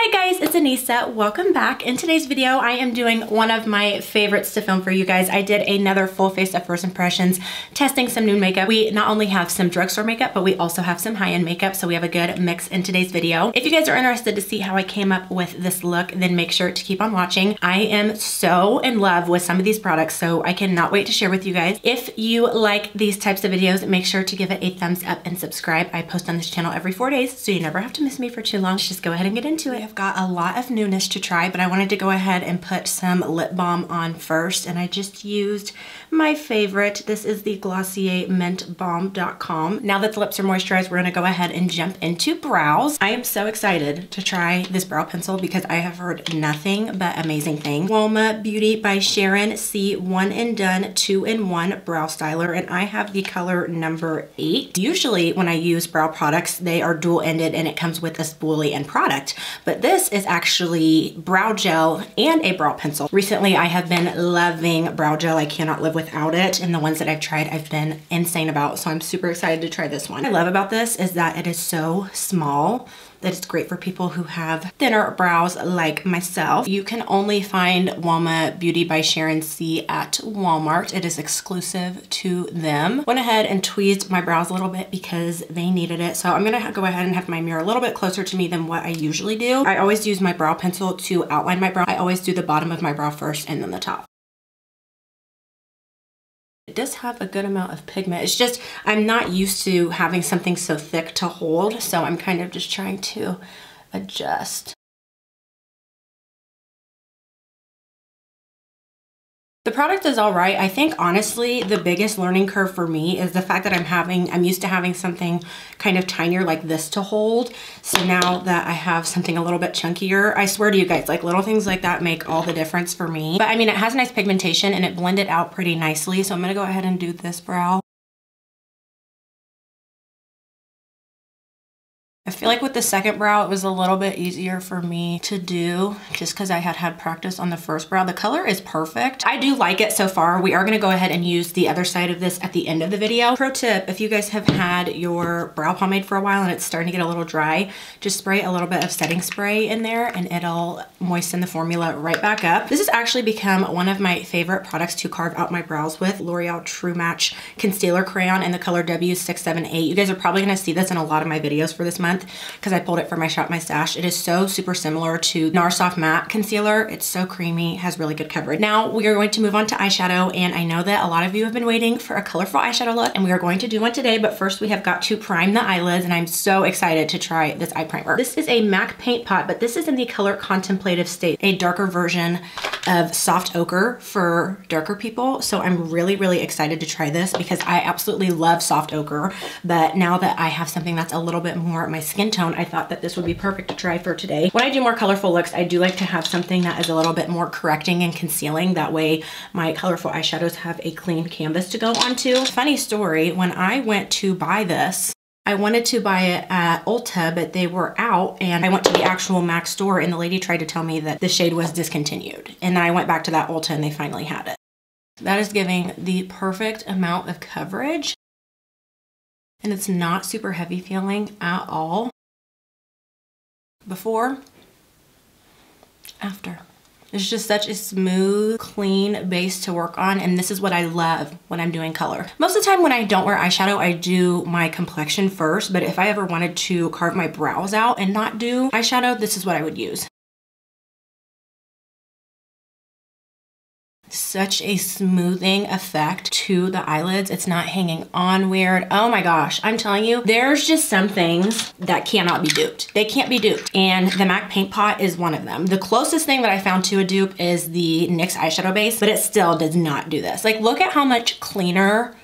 Hi guys, it's Anissa. Welcome back. In today's video, I am doing one of my favorites to film for you guys. I did another full face of first impressions, testing some new makeup. We not only have some drugstore makeup, but we also have some high-end makeup, so we have a good mix in today's video. If you guys are interested to see how I came up with this look, then make sure to keep on watching. I am so in love with some of these products, so I cannot wait to share with you guys. If you like these types of videos, make sure to give it a thumbs up and subscribe. I post on this channel every 4 days, so you never have to miss me for too long. Let's just go ahead and get into it. I've got a lot of newness to try, but I wanted to go ahead and put some lip balm on first, and I just used my favorite. This is the Glossier Mint Balm.com. Now that the lips are moisturized, we're gonna go ahead and jump into brows. I am so excited to try this brow pencil because I have heard nothing but amazing things. UOMA Beauty by SHARON C 1 and Done 2-in-1 Brow Styler, and I have the color number 8. Usually when I use brow products, they are dual-ended and it comes with a spoolie and product, but this is actually brow gel and a brow pencil. Recently, I have been loving brow gel. I cannot live without it, and the ones that I've tried, I've been insane about, so I'm super excited to try this one. What I love about this is that it is so small that it's great for people who have thinner brows like myself. You can only find UOMA Beauty by SHARON C at Walmart. It is exclusive to them. Went ahead and tweezed my brows a little bit because they needed it. So I'm gonna go ahead and have my mirror a little bit closer to me than what I usually do. I always use my brow pencil to outline my brow. I always do the bottom of my brow first and then the top. It does have a good amount of pigment. It's just, I'm not used to having something so thick to hold, so I'm kind of just trying to adjust. The product is all right. I think honestly, the biggest learning curve for me is the fact that I'm used to having something kind of tinier like this to hold. So now that I have something a little bit chunkier, I swear to you guys, like little things like that make all the difference for me. But I mean, it has nice pigmentation and it blended out pretty nicely. So I'm gonna go ahead and do this brow. I feel like with the second brow, it was a little bit easier for me to do just because I had practice on the first brow. The color is perfect. I do like it so far. We are gonna go ahead and use the other side of this at the end of the video. Pro tip, if you guys have had your brow pomade for a while and it's starting to get a little dry, just spray a little bit of setting spray in there and it'll moisten the formula right back up. This has actually become one of my favorite products to carve out my brows with. L'Oreal True Match Concealer Crayon in the color W678. You guys are probably gonna see this in a lot of my videos for this month because I pulled it from my Shop My Stash. It is so super similar to NAR Soft Matte Concealer. It's so creamy, has really good coverage. Now we are going to move on to eyeshadow, and I know that a lot of you have been waiting for a colorful eyeshadow look, and we are going to do one today, but first we have got to prime the eyelids, and I'm so excited to try this eye primer. This is a MAC paint pot, but this is in the color Contemplative State, a darker version of soft ochre for darker people. So I'm really, really excited to try this because I absolutely love soft ochre, but now that I have something that's a little bit more my skin tone, I thought that this would be perfect to try for today. When I do more colorful looks, I do like to have something that is a little bit more correcting and concealing. That way my colorful eyeshadows have a clean canvas to go onto. Funny story, when I went to buy this, I wanted to buy it at Ulta, but they were out, and I went to the actual MAC store and the lady tried to tell me that the shade was discontinued. And then I went back to that Ulta and they finally had it. That is giving the perfect amount of coverage, and it's not super heavy feeling at all. Before, after. It's just such a smooth, clean base to work on, and this is what I love when I'm doing color. Most of the time when I don't wear eyeshadow, I do my complexion first, but if I ever wanted to carve my brows out and not do eyeshadow, this is what I would use. Such a smoothing effect to the eyelids. It's not hanging on weird. Oh my gosh, I'm telling you, there's just some things that cannot be duped. They can't be duped, and the MAC paint pot is one of them. The closest thing that I found to a dupe is the NYX eyeshadow base, but it still does not do this. Like, look at how much cleaner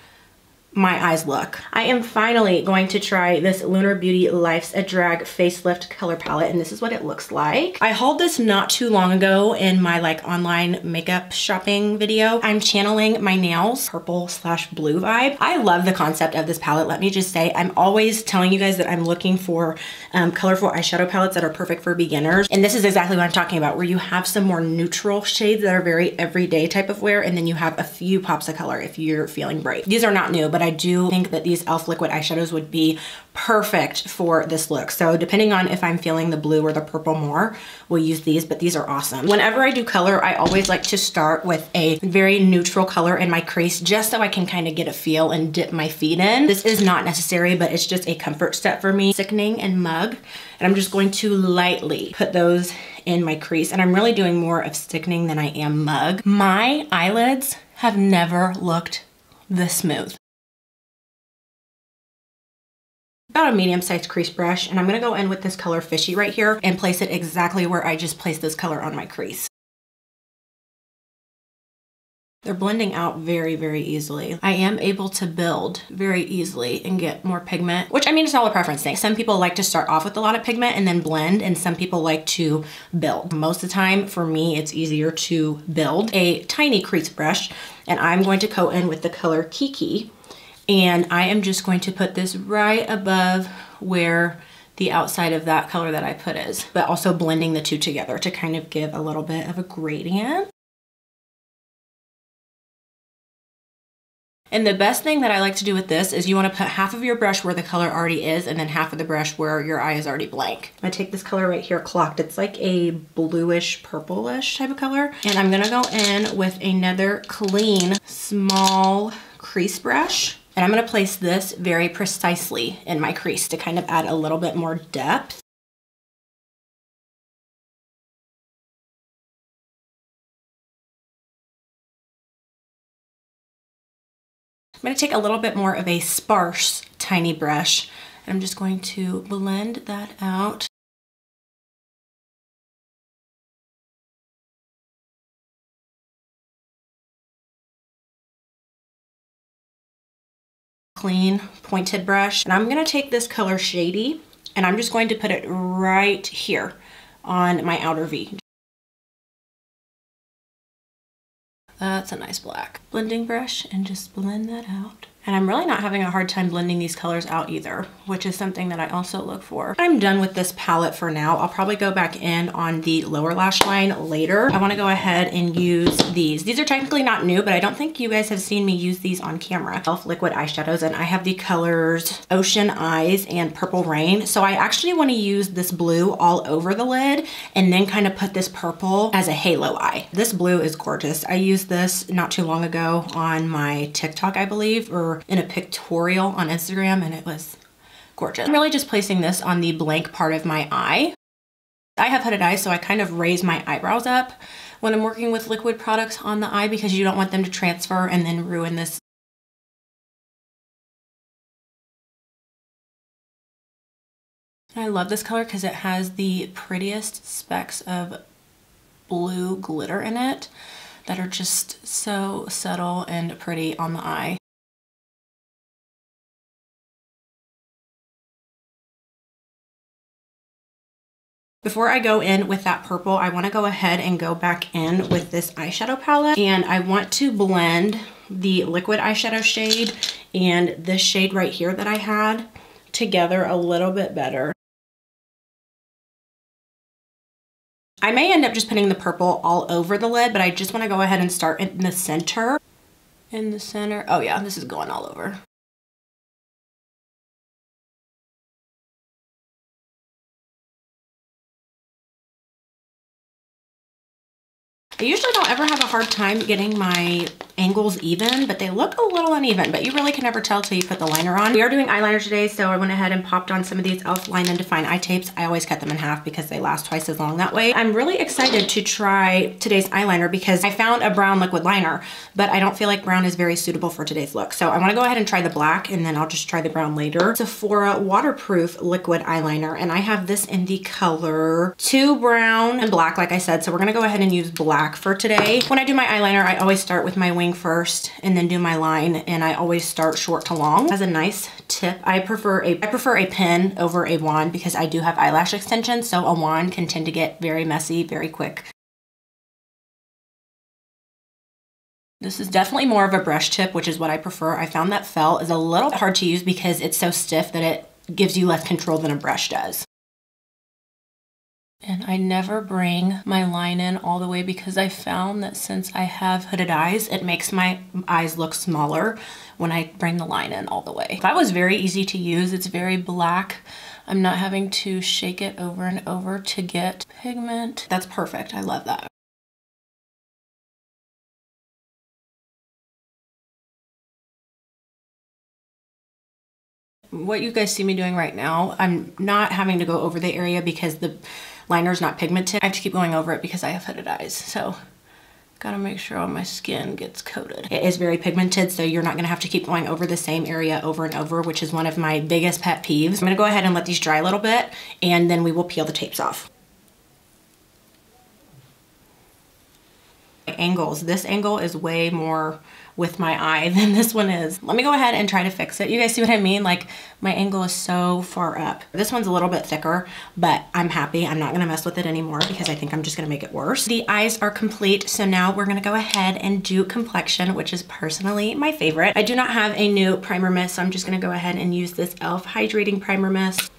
my eyes look. I am finally going to try this Lunar Beauty Life's a Drag Facelift color palette, and this is what it looks like. I hauled this not too long ago in my like online makeup shopping video. I'm channeling my nails purple/blue vibe. I love the concept of this palette. Let me just say, I'm always telling you guys that I'm looking for colorful eyeshadow palettes that are perfect for beginners, and this is exactly what I'm talking about, where you have some more neutral shades that are very everyday type of wear, and then you have a few pops of color if you're feeling bright. These are not new, but but I do think that these e.l.f. liquid eyeshadows would be perfect for this look. So depending on if I'm feeling the blue or the purple more, we'll use these, but these are awesome. Whenever I do color, I always like to start with a very neutral color in my crease just so I can kind of get a feel and dip my feet in. This is not necessary, but it's just a comfort step for me. Sickening and Mug, and I'm just going to lightly put those in my crease, and I'm really doing more of Sickening than I am Mug. My eyelids have never looked this smooth. About a medium-sized crease brush, and I'm gonna go in with this color Fishy right here and place it exactly where I just placed this color on my crease. They're blending out very, very easily. I am able to build very easily and get more pigment, which I mean, it's all a preference thing. Some people like to start off with a lot of pigment and then blend, and some people like to build. Most of the time, for me, it's easier to build. A tiny crease brush, and I'm going to coat in with the color Kiki, and I am just going to put this right above where the outside of that color that I put is, but also blending the two together to kind of give a little bit of a gradient. And the best thing that I like to do with this is you want to put half of your brush where the color already is and then half of the brush where your eye is already blank. I'm gonna take this color right here, Clocked. It's like a bluish, purplish type of color. And I'm gonna go in with another clean, small crease brush. And I'm gonna place this very precisely in my crease to kind of add a little bit more depth. I'm gonna take a little bit more of a sparse, tiny brush. And I'm just going to blend that out. Clean, pointed brush. And I'm gonna take this color Shady, and I'm just going to put it right here on my outer V. That's a nice black. Blending brush and just blend that out. And I'm really not having a hard time blending these colors out either, which is something that I also look for. I'm done with this palette for now. I'll probably go back in on the lower lash line later. I wanna go ahead and use these. These are technically not new, but I don't think you guys have seen me use these on camera. e.l.f. liquid eyeshadows, and I have the colors Ocean Eyes and Purple Rain. So I actually wanna use this blue all over the lid and then kind of put this purple as a halo eye. This blue is gorgeous. I used this not too long ago on my TikTok, I believe, or in a pictorial on Instagram, and it was gorgeous. I'm really just placing this on the blank part of my eye. I have hooded eyes, so I kind of raise my eyebrows up when I'm working with liquid products on the eye because you don't want them to transfer and then ruin this. I love this color because it has the prettiest specks of blue glitter in it that are just so subtle and pretty on the eye. Before I go in with that purple, I want to go ahead and go back in with this eyeshadow palette, and I want to blend the liquid eyeshadow shade and this shade right here that I had together a little bit better. I may end up just putting the purple all over the lid, but I just want to go ahead and start in the center. In the center. Oh yeah, this is going all over. I usually don't ever have a hard time getting my angles even, but they look a little uneven, but you really can never tell till you put the liner on. We are doing eyeliner today, so I went ahead and popped on some of these e.l.f. Line and Define eye tapes. I always cut them in half because they last twice as long that way. I'm really excited to try today's eyeliner because I found a brown liquid liner, but I don't feel like brown is very suitable for today's look. So I wanna go ahead and try the black, and then I'll just try the brown later. Sephora waterproof liquid eyeliner, and I have this in the color 2 brown and black, like I said, so we're gonna go ahead and use black for today. When I do my eyeliner, I always start with my wing first and then do my line, and I always start short to long. As a nice tip, I prefer a pen over a wand because I do have eyelash extensions, so a wand can tend to get very messy very quick. This is definitely more of a brush tip, which is what I prefer. I found that felt is a little hard to use because it's so stiff that it gives you less control than a brush does. And I never bring my line in all the way because I found that since I have hooded eyes, it makes my eyes look smaller when I bring the line in all the way. That was very easy to use. It's very black. I'm not having to shake it over and over to get pigment. That's perfect. I love that. What you guys see me doing right now, I'm not having to go over the area because the liner's not pigmented. I have to keep going over it because I have hooded eyes. So gotta make sure all my skin gets coated. It is very pigmented, so you're not gonna have to keep going over the same area over and over, which is one of my biggest pet peeves. I'm gonna go ahead and let these dry a little bit, and then we will peel the tapes off. Angles. This angle is way more with my eye than this one is. Let me go ahead and try to fix it. You guys see what I mean? Like, my angle is so far up. This one's a little bit thicker, but I'm happy. I'm not gonna mess with it anymore because I think I'm just gonna make it worse. The eyes are complete, so now we're gonna go ahead and do complexion, which is personally my favorite. I do not have a new primer mist, so I'm just gonna go ahead and use this e.l.f. Hydrating Primer Mist.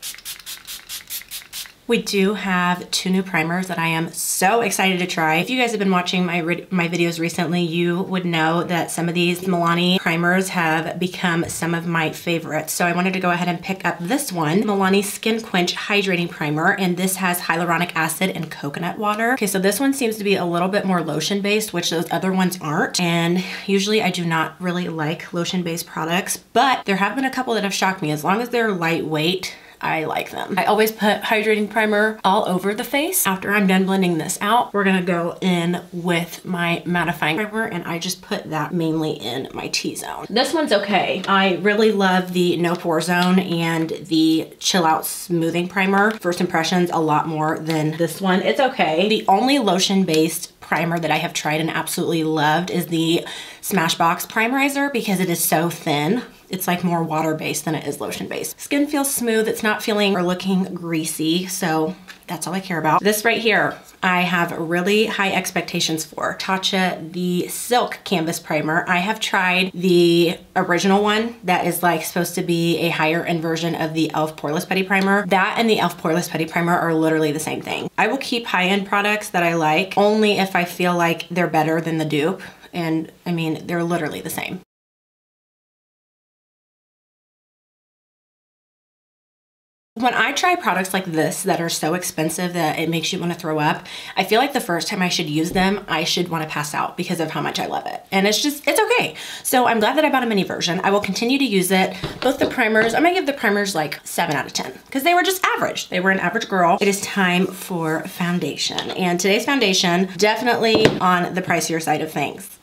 We do have 2 new primers that I am so excited to try. If you guys have been watching my videos recently, you would know that some of these MILANI primers have become some of my favorites. So I wanted to go ahead and pick up this one, MILANI Skin Quench Hydrating Primer, and this has hyaluronic acid and coconut water. Okay, so this one seems to be a little bit more lotion-based, which those other ones aren't. And usually I do not really like lotion-based products, but there have been a couple that have shocked me. As long as they're lightweight, I like them. I always put hydrating primer all over the face. After I'm done blending this out, we're gonna go in with my mattifying primer, and I just put that mainly in my T-zone. This one's okay. I really love the No Pore Zone and the Chill Out Smoothing Primer. First impressions, a lot more than this one. It's okay. The only lotion-based primer that I have tried and absolutely loved is the Smashbox Primerizer because it is so thin. It's like more water-based than it is lotion-based. Skin feels smooth. It's not feeling or looking greasy, so that's all I care about. This right here, I have really high expectations for. TATCHA, the Silk Canvas Primer. I have tried the original one that is like supposed to be a higher end version of the e.l.f. Poreless Putty Primer. That and the e.l.f. Poreless Putty Primer are literally the same thing. I will keep high-end products that I like only if I feel like they're better than the dupe. And I mean, they're literally the same. When I try products like this that are so expensive that it makes you want to throw up, I feel like the first time I should use them, I should want to pass out because of how much I love it. And it's okay. So I'm glad that I bought a mini version. I will continue to use it. Both the primers, I'm gonna give the primers like 7 out of 10 because they were just average. They were an average girl. It is time for foundation. And today's foundation, definitely on the pricier side of things.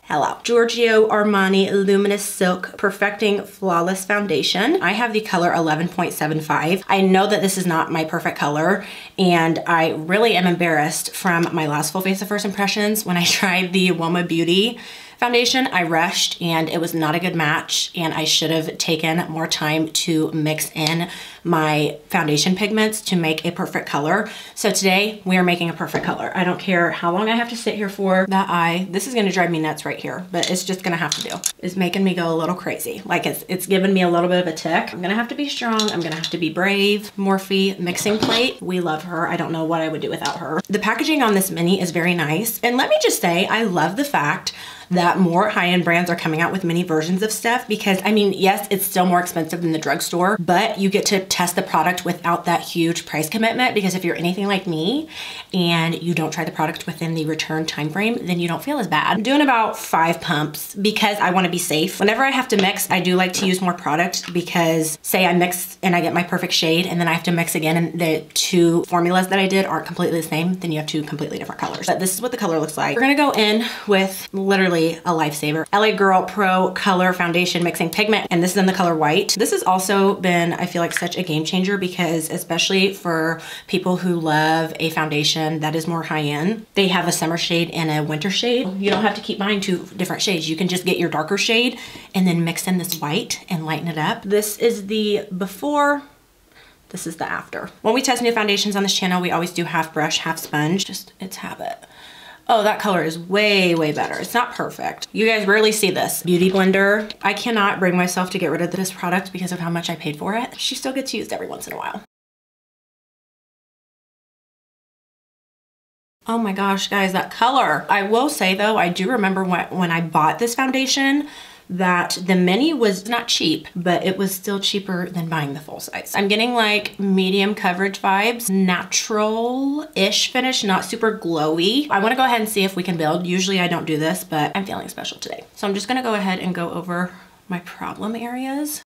Hello. Giorgio Armani Luminous Silk Perfecting Flawless Foundation. I have the color 11.75. I know that this is not my perfect color, and I really am embarrassed from my last full face of first impressions when I tried the UOMA Beauty foundation. I rushed and it was not a good match, and I should have taken more time to mix in my foundation pigments to make a perfect color. So today we are making a perfect color. I don't care how long I have to sit here for. That eye, this is gonna drive me nuts right here, but it's just gonna have to do. It's making me go a little crazy. Like it's giving me a little bit of a tick. I'm gonna have to be strong. I'm gonna have to be brave. Morphe mixing plate. We love her. I don't know what I would do without her. The packaging on this mini is very nice. And let me just say, I love the fact that more high-end brands are coming out with mini versions of stuff because, I mean, yes, it's still more expensive than the drugstore, but you get to test the product without that huge price commitment, because if you're anything like me and you don't try the product within the return time frame, then you don't feel as bad. I'm doing about 5 pumps because I want to be safe. Whenever I have to mix, I do like to use more product because say I mix and I get my perfect shade and then I have to mix again and the 2 formulas that I did aren't completely the same, then you have 2 completely different colors. But this is what the color looks like. We're gonna go in with literally a lifesaver. LA Girl Pro Color Foundation Mixing Pigment, and this is in the color white. This has also been, I feel like, such a game changer because especially for people who love a foundation that is more high-end, they have a summer shade and a winter shade. You don't have to keep buying 2 different shades. You can just get your darker shade and then mix in this white and lighten it up. This is the before. This is the after. When we test new foundations on this channel, we always do half brush, half sponge. Just, it's habit. Oh, that color is way, way better. It's not perfect. You guys rarely see this. Beauty blender. I cannot bring myself to get rid of this product because of how much I paid for it. She still gets used every once in a while. Oh my gosh, guys, that color. I will say though, I do remember when I bought this foundation that the mini was not cheap, but it was still cheaper than buying the full size. I'm getting like medium coverage vibes, natural-ish finish, not super glowy. I wanna go ahead and see if we can build. Usually I don't do this, but I'm feeling special today. So I'm just gonna go ahead and go over my problem areas.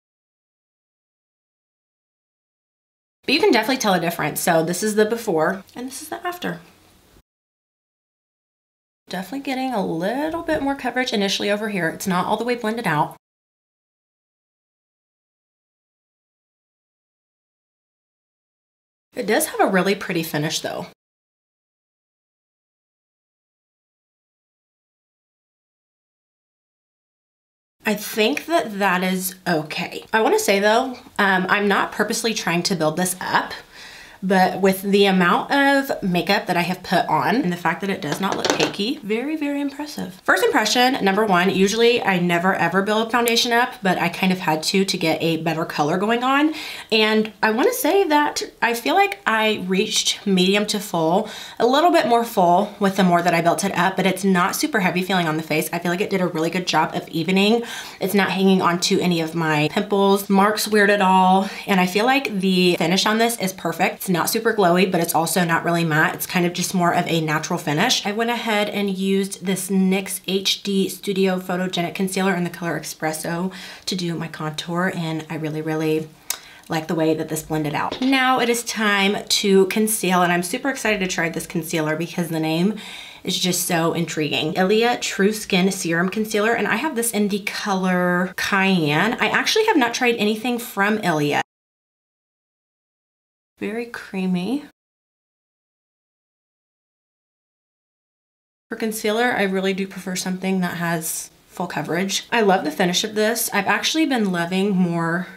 But you can definitely tell a difference. So this is the before and this is the after. Definitely getting a little bit more coverage initially over here. It's not all the way blended out. It does have a really pretty finish though. I think that that is okay. I want to say though, I'm not purposely trying to build this up, but with the amount of makeup that I have put on and the fact that it does not look cakey, very, very impressive. First impression, number one, usually I never ever build foundation up, but I kind of had to get a better color going on. And I want to say that I feel like I reached medium to full, a little bit more full with the more that I built it up, but it's not super heavy feeling on the face. I feel like it did a really good job of evening. It's not hanging onto any of my pimples, marks weird at all. And I feel like the finish on this is perfect. It's not super glowy, but it's also not really matte. It's kind of just more of a natural finish. I went ahead and used this NYX HD Studio Photogenic Concealer in the color Espresso to do my contour, and I really, really like the way that this blended out. Now it is time to conceal, and I'm super excited to try this concealer because the name is just so intriguing. ILIA True Skin Serum Concealer, and I have this in the color Cayenne. I actually have not tried anything from ILIA. Very creamy. For concealer, I really do prefer something that has full coverage. I love the finish of this. I've actually been loving more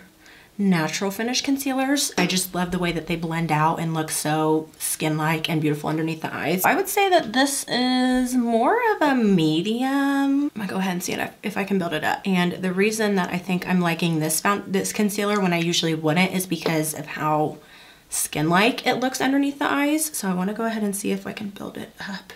natural finish concealers. I just love the way that they blend out and look so skin-like and beautiful underneath the eyes. I would say that this is more of a medium. I'm gonna go ahead and see if I can build it up. And the reason that I think I'm liking this concealer when I usually wouldn't is because of how skin-like it looks underneath the eyes. So I want to go ahead and see if I can build it up.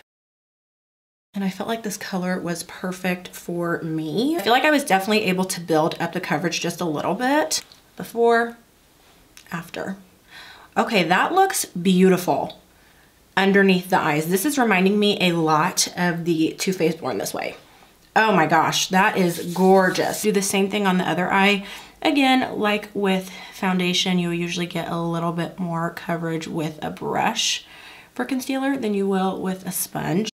And I felt like this color was perfect for me. I feel like I was definitely able to build up the coverage just a little bit. Before, after. Okay, that looks beautiful underneath the eyes. This is reminding me a lot of the Too Faced Born This Way. Oh my gosh, that is gorgeous. Do the same thing on the other eye. Again, like with foundation, you'll usually get a little bit more coverage with a brush for concealer than you will with a sponge.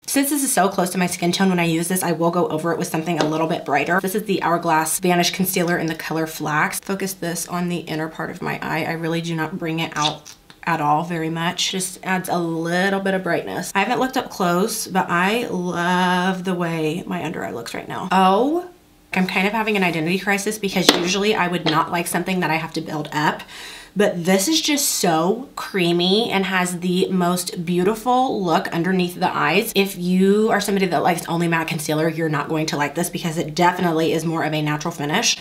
Since this is so close to my skin tone, when I use this, I will go over it with something a little bit brighter. This is the Hourglass Vanish Concealer in the color Flax. Focus this on the inner part of my eye. I really do not bring it out at all very much. Just adds a little bit of brightness. I haven't looked up close, but I love the way my under eye looks right now. Oh, I'm kind of having an identity crisis because usually I would not like something that I have to build up. But this is just so creamy and has the most beautiful look underneath the eyes. If you are somebody that likes only matte concealer, you're not going to like this because it definitely is more of a natural finish.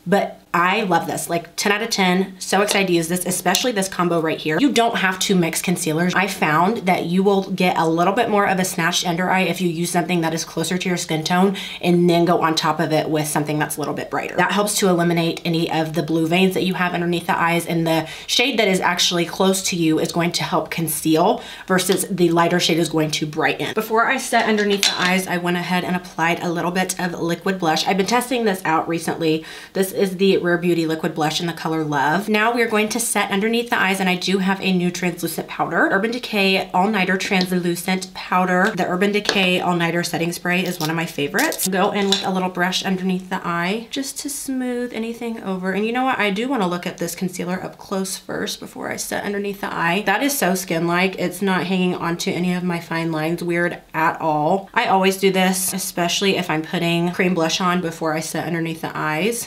But I love this, like 10 out of 10. So excited to use this, especially this combo right here. You don't have to mix concealers. I found that you will get a little bit more of a snatched under eye if you use something that is closer to your skin tone and then go on top of it with something that's a little bit brighter. That helps to eliminate any of the blue veins that you have underneath the eyes, and the shade that is actually close to you is going to help conceal versus the lighter shade is going to brighten. Before I set underneath the eyes, I went ahead and applied a little bit of liquid blush. I've been testing this out recently. This is the Rare Beauty liquid blush in the color Love. Now we're going to set underneath the eyes, and I do have a new translucent powder. Urban Decay All Nighter Translucent Powder. The Urban Decay All Nighter Setting Spray is one of my favorites. Go in with a little brush underneath the eye just to smooth anything over. And you know what? I do want to look at this concealer up close first before I set underneath the eye. That is so skin-like. It's not hanging onto any of my fine lines weird at all. I always do this, especially if I'm putting cream blush on before I set underneath the eyes.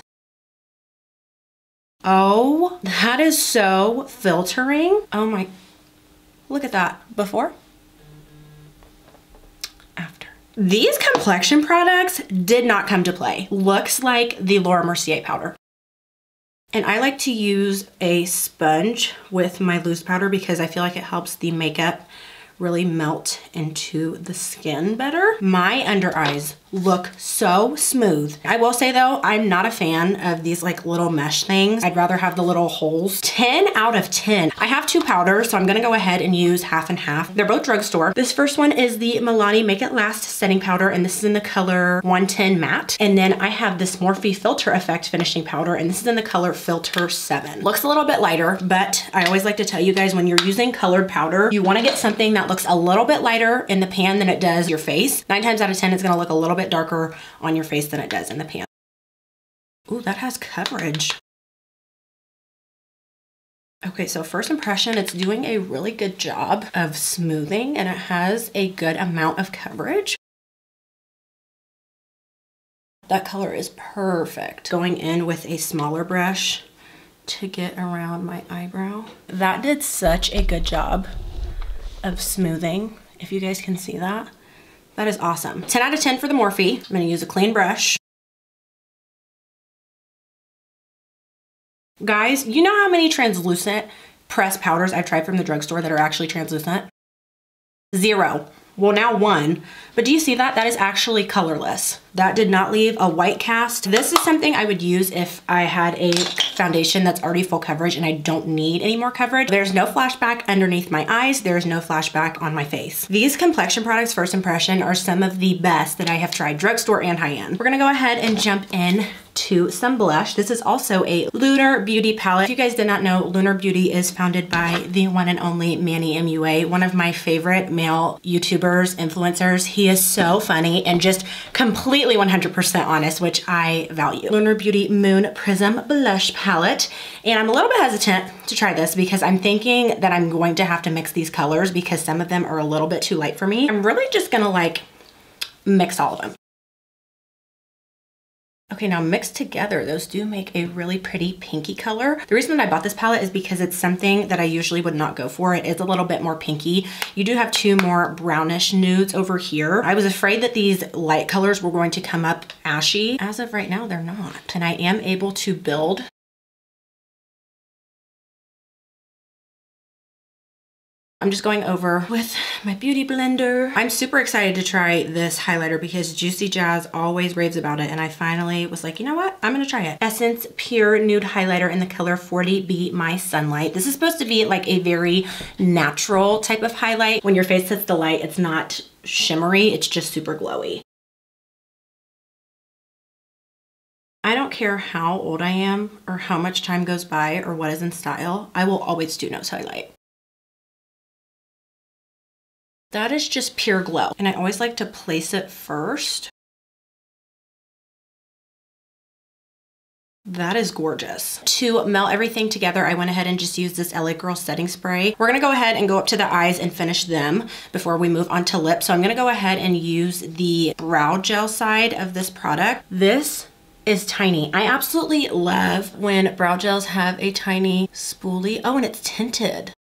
Oh, that is so filtering. Oh my, look at that. Before, after. These complexion products did not come to play. Looks like the Laura Mercier powder. And I like to use a sponge with my loose powder because I feel like it helps the makeup really melt into the skin better. My under eyes look so smooth. I will say though, I'm not a fan of these like little mesh things. I'd rather have the little holes. 10 out of 10. I have 2 powders, so I'm gonna go ahead and use half and half. They're both drugstore. This first one is the MILANI Make It Last Setting Powder, and this is in the color 110 Matte. And then I have this Morphe Filter Effect Finishing Powder, and this is in the color Filter 7. Looks a little bit lighter, but I always like to tell you guys when you're using colored powder, you wanna get something that looks a little bit lighter in the pan than it does your face. 9 times out of 10, it's gonna look a little bit darker on your face than it does in the pan. Ooh, that has coverage. Okay, so first impression, it's doing a really good job of smoothing and it has a good amount of coverage. That color is perfect. Going in with a smaller brush to get around my eyebrow. That did such a good job of smoothing, if you guys can see that. That is awesome. 10 out of 10 for the Morphe. I'm gonna use a clean brush. Guys, you know how many translucent pressed powders I've tried from the drugstore that are actually translucent? 0. Well, now 1. But do you see that? That is actually colorless. That did not leave a white cast. This is something I would use if I had a foundation that's already full coverage and I don't need any more coverage. There's no flashback underneath my eyes. There's no flashback on my face. These complexion products, first impression, are some of the best that I have tried, drugstore and high-end. We're gonna go ahead and jump in to some blush. This is also a Lunar Beauty palette. If you guys did not know, Lunar Beauty is founded by the one and only Manny MUA, one of my favorite male YouTubers, influencers. He is so funny and just completely 100% honest, which I value. Lunar Beauty Moon Prism Blush Palette. And I'm a little bit hesitant to try this because I'm thinking that I'm going to have to mix these colors because some of them are a little bit too light for me. I'm really just gonna like mix all of them. Okay, now mixed together, those do make a really pretty pinky color. The reason that I bought this palette is because it's something that I usually would not go for. It is a little bit more pinky. You do have 2 more brownish nudes over here. I was afraid that these light colors were going to come up ashy. As of right now, they're not. And I am able to build. I'm just going over with my beauty blender. I'm super excited to try this highlighter because Juicy Jazz always raves about it, and I finally was like, you know what? I'm gonna try it. Essence Pure Nude Highlighter in the color 40B My Sunlight. This is supposed to be like a very natural type of highlight. When your face hits the light, it's not shimmery, it's just super glowy. I don't care how old I am or how much time goes by or what is in style, I will always do nose highlight. That is just pure glow. And I always like to place it first. That is gorgeous. To melt everything together, I went ahead and just used this LA Girl setting spray. We're gonna go ahead and go up to the eyes and finish them before we move on to lips. So I'm gonna go ahead and use the brow gel side of this product. This is tiny. I absolutely love when brow gels have a tiny spoolie. Oh, and it's tinted.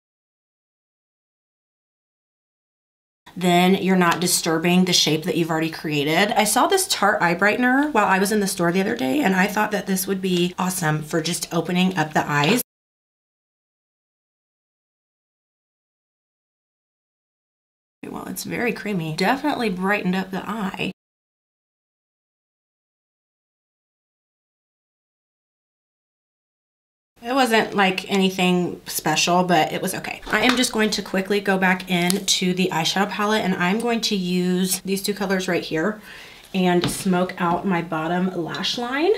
Then you're not disturbing the shape that you've already created. I saw this Tarte eye brightener while I was in the store the other day, and I thought that this would be awesome for just opening up the eyes. Well, it's very creamy. Definitely brightened up the eye. It wasn't like anything special, but it was okay. I am just going to quickly go back into the eyeshadow palette, and I'm going to use these 2 colors right here and smoke out my bottom lash line.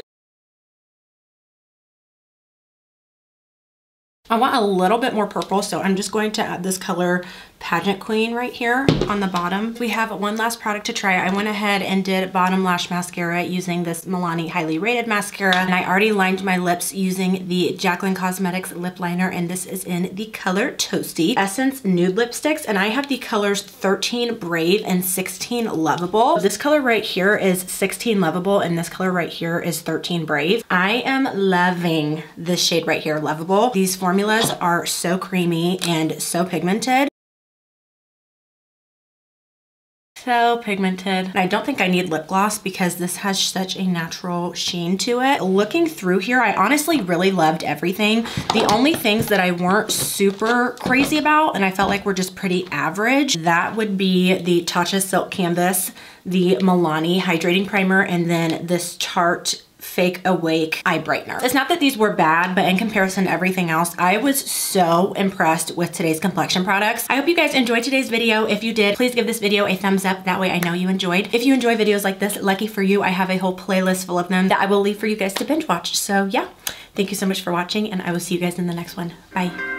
I want a little bit more purple, so I'm just going to add this color Pageant Queen right here on the bottom. We have one last product to try. I went ahead and did bottom lash mascara using this Milani Highly Rated Mascara, and I already lined my lips using the Jaclyn Cosmetics lip liner, and this is in the color Toasty. Essence Nude Lipsticks, and I have the colors 13 Brave and 16 Lovable. This color right here is 16 Lovable, and this color right here is 13 Brave. I am loving this shade right here, Lovable. These formulas are so creamy and so pigmented. so pigmented. And I don't think I need lip gloss because this has such a natural sheen to it. Looking through here, I honestly really loved everything. The only things that I weren't super crazy about and I felt like were just pretty average, that would be the TATCHA Silk Canvas, the MILANI Hydrating Primer, and then this Tarte Fake Awake Eye Brightener. It's not that these were bad, but in comparison to everything else, I was so impressed with today's complexion products. I hope you guys enjoyed today's video. If you did, please give this video a thumbs up. That way I know you enjoyed. If you enjoy videos like this, lucky for you, I have a whole playlist full of them that I will leave for you guys to binge watch. So yeah, thank you so much for watching and I will see you guys in the next one. Bye.